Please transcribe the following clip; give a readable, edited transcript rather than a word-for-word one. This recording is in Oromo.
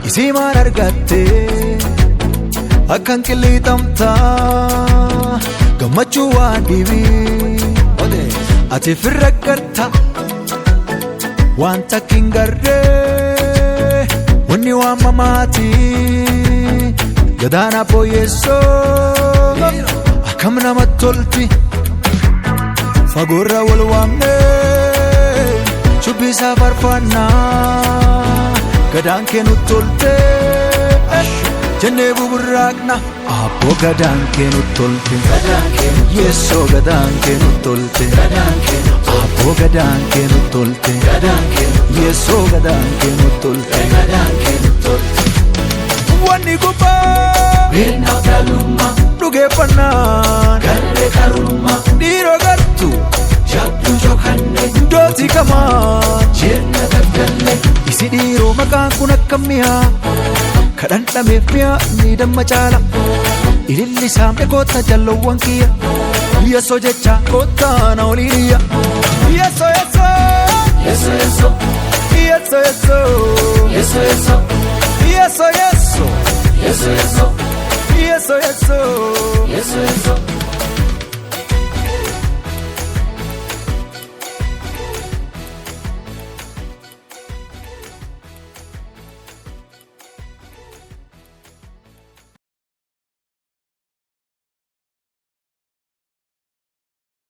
isimaan argatte akkan qilleexamta gammachuu waan dhibii ati firra garta waan takkin garree wanni waan mamaati gadaana booyeessoo akkam namatti tolti fagoorra wal waamnee shubbisaa farfannaa gadaan kee nutti tolte jennee buburraaqna abboo gadaan kee nutti tolte yeessoo gadaan kee nutti tolte abboo gadaan kee nutti tolte yeessoo gadaan kee nutti tolte wanni gubbaa beeknaaf dhalummaa dhugeeffannaan garree qarummaa dhiiroo gartuu jabduu jookanne dooti kamaan jirna gaggalle isi dhiiroo maqaan kun akkam mi'aa kadhandhameef mi'aa ni damma caala ililli saamne koota jallowwan kiyya yeessoo jecha koottaa na oliiniyya yeessoo yeessoo yeessoo yeessoo yeessoo yeessoo yeessoo yeessoo yeessoo yeessoo yeessoo yeessoo yeessoo yeessoo yeessoo